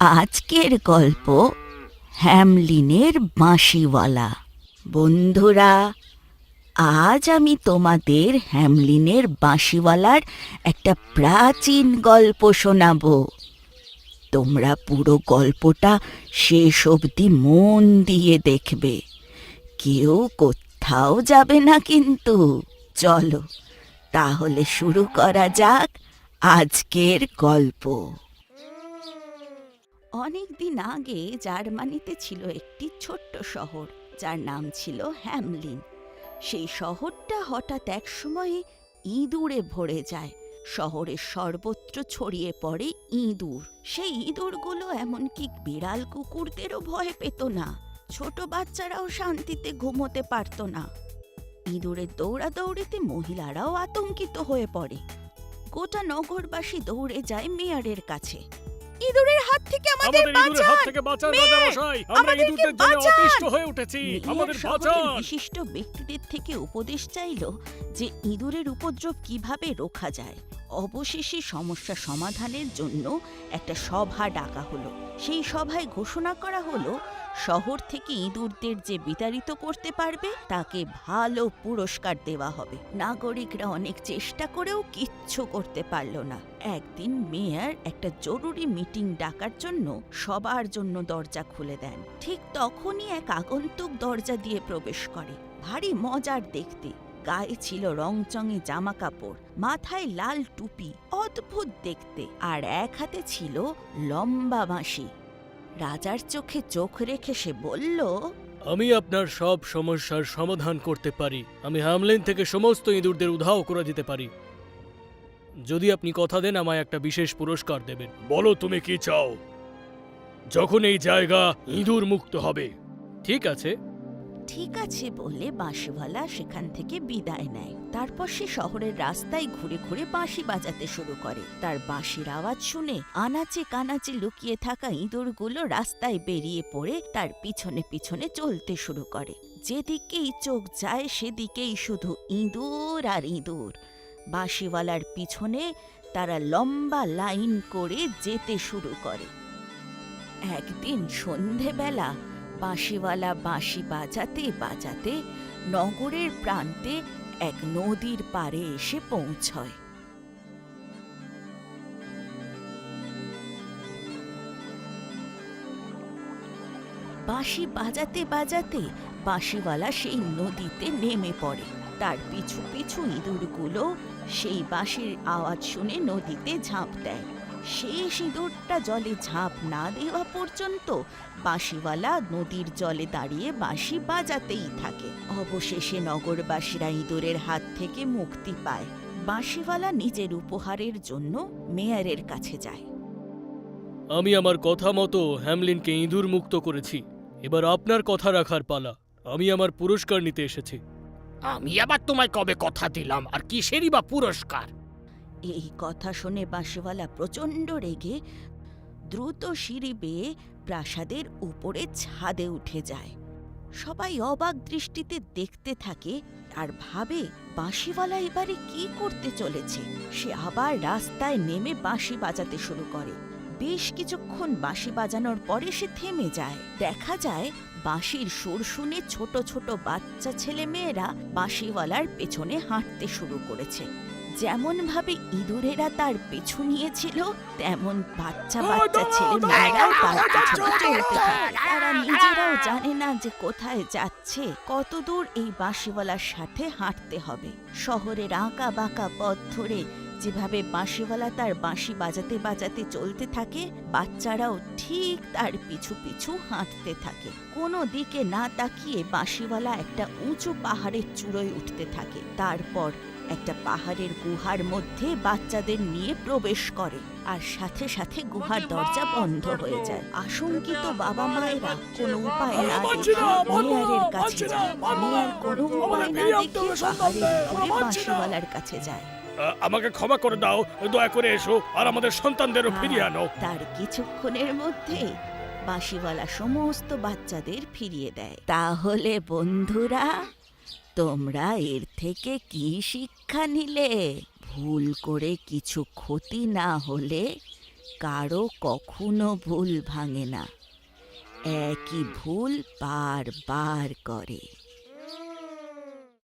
আজকের গল্প হ্যামলিনের বাঁশিওয়ালা। বন্ধুরা, আজ আমি তোমাদের হ্যামলিনের বাঁশিওয়ালার একটা প্রাচীন গল্প শোনাবো। তোমরা পুরো গল্পটা শেষ অবধি মন দিয়ে দেখবে, কেউ কোথাও যাবে না কিন্তু। চলো তাহলে শুরু করা যাক আজকের গল্প। অনেক দিন আগে জার্মানিতে ছিল একটি ছোট্ট শহর, যার নাম ছিল হ্যামলিন। সেই শহরটা হঠাৎ এক সময়ে ইঁদুরে ভরে যায়। শহরের সর্বত্র ছড়িয়ে পড়ে ইঁদুর। সেই ইঁদুরগুলো এমনকি বিড়াল কুকুরদেরও ভয় পেত না। ছোট বাচ্চারাও শান্তিতে ঘুমোতে পারত না। ইঁদুরের দৌড়াদৌড়িতে মহিলারাও আতঙ্কিত হয়ে পড়ে। গোটা নগরবাসী দৌড়ে যায় মেয়রের কাছে। ইঁদুরের হাত থেকে আমাদের বাঁচান! আমরা ইঁদুরদের জন্য অতিষ্ঠ হয়ে উঠেছি, আমাদের বাঁচান! বিশিষ্ট ব্যক্তিদের থেকে উপদেশ চাইল যে ইঁদুরের উপদ্রব কিভাবে রোখা যায়। অবশেষে সমস্যা সমাধানের জন্য একটা সভা ডাকা হলো। সেই সভায় ঘোষণা করা হলো, শহর থেকে ইঁদুরদের যে বিতাড়িত করতে পারবে তাকে ভালো পুরস্কার দেওয়া হবে। নাগরিকরা অনেক চেষ্টা করেও কিচ্ছু করতে পারল না। একদিন মেয়র একটা জরুরি মিটিং ডাকার জন্য সবার জন্য দরজা খুলে দেন। ঠিক তখনই এক আগন্তুক দরজা দিয়ে প্রবেশ করে। ভারী মজার দেখতে, গায়ে ছিল রংচঙে জামা কাপড়, মাথায় লাল টুপি, অদ্ভুত দেখতে, আর এক হাতে ছিল লম্বা বাঁশি। রাজার চোখে চোখ রেখে সে বলল, আমি আপনার সব সমস্যার সমাধান করতে পারি। আমি হ্যামলিন থেকে সমস্ত ইঁদুরদের উধাও করে দিতে পারি, যদি আপনি কথা দেন আমায় একটা বিশেষ পুরস্কার দেবেন। বলো তুমি কি চাও? যখন এই জায়গা ইঁদুর মুক্ত হবে। ঠিক আছে বলে বাঁশিওয়ালা সেখান থেকে বিদায় নেয়। তারপর সে শহরের রাস্তায় ঘুরে ঘুরে বাঁশি বাজাতে শুরু করে। তার বাঁশির আওয়াজ শুনে আনাচে কানাচে লুকিয়ে থাকা ইঁদুরগুলো রাস্তায় বেরিয়ে পড়ে তার পিছনে পিছনে চলতে শুরু করে। যেদিকেই চোখ যায় সেদিকেই শুধু ইঁদুর আর ইঁদুর। বাঁশিওয়ালার পিছনে তারা লম্বা লাইন করে যেতে শুরু করে। একদিন সন্ধেবেলা বাঁশিওয়ালা বাঁশি বাজাতে বাজাতে নগরের প্রান্তে এক নদীর পাড়ে এসে পৌঁছয়। বাঁশি বাজাতে বাজাতে বাঁশিওয়ালা সেই নদীতে নেমে পড়ে। তার পিছু পিছু ইঁদুরগুলো সেই বাঁশির আওয়াজ শুনে নদীতে ঝাঁপ দেয়। শেষ ইঁদুরটা জলে ঝাঁপ না দেওয়া পর্যন্ত বাঁশিওয়ালা নদীর জলে দাঁড়িয়ে বাঁশি বাজাতেই থাকে। অবশেষে নগরবাসীরা ইঁদুরের হাত থেকে মুক্তি পায়। বাঁশিওয়ালা নিজের উপহারের জন্য মেয়রের কাছে যায়। আমি আমার কথা মতো হ্যামলিনকে ইঁদুর মুক্ত করেছি, এবার আপনার কথা রাখার পালা। আমি আমার পুরস্কার নিতে এসেছি। আমি আবার তোমায় কবে কথা দিলাম, আর কিসেরই বা পুরস্কার? এই কথা শুনে বাঁশিওয়ালা প্রচণ্ড রেগে দ্রুত সিঁড়ি বেয়ে প্রাসাদের উপরে ছাদে উঠে যায়। সবাই অবাক দৃষ্টিতে দেখতে থাকে আর ভাবে, বাঁশিওয়ালা এবারে কি করতে চলেছে। সে আবার রাস্তায় নেমে বাঁশি বাজাতে শুরু করে। বেশ কিছুক্ষণ বাঁশি বাজানোর পরে সে থেমে যায়। দেখা যায় বাঁশির সুর শুনে ছোট ছোট বাচ্চা ছেলে মেয়েরা বাঁশিওয়ালার পেছনে হাঁটতে শুরু করেছে। যেমন ভাবে ইঁদুরেরা তার পিছু নিয়েছিল, তেমন বাচ্চা বাচ্চা ছেলে মেয়েরাও তার পিছনে চলতে থাকে। তারা নিজেরাও জানে না যে কোথায় যাচ্ছে, কতদূর এই বাঁশিওয়ালার সাথে হাঁটতে হবে। শহরের আঁকা বাঁকা পথ ধরে যেভাবে বাঁশিওয়ালা তার বাঁশি বাজাতে বাজাতে চলতে থাকে, বাচ্চারাও ঠিক তার পিছু পিছু হাঁটতে থাকে। কোনো দিকে না তাকিয়ে বাঁশিওয়ালা একটা উঁচু পাহাড়ের চূড়োয় উঠতে থাকে। তারপর একটা পাহাড়ের গুহার মধ্যে বাচ্চাদের নিয়ে প্রবেশ করে, আর সাথে সাথে গুহার দরজা বন্ধ হয়ে যায়। আশঙ্কিত বাবা মায়েরা কোনো উপায় না দেখে মেয়রের কাছে যায়। মেয়র কোনো উপায় না দেখে পাহাড়ের উপরে বাঁশিওয়ালার কাছে যায়। আমাকে ক্ষমা করে দাও, দয়া করে এসো আর আমাদের সন্তানদেরও ফিরিয়ে আনো। তার কিছুক্ষণের মধ্যে বাঁশিওয়ালা সমস্ত বাচ্চাদের ফিরিয়ে দেয়। তাহলে বন্ধুরা, তোমরা এর থেকে কি শিক্ষা নিলে? ভুল করে কিছু ক্ষতি না হলে কারো কখনো ভুল ভাঙে না, একই ভুল বারবার করে।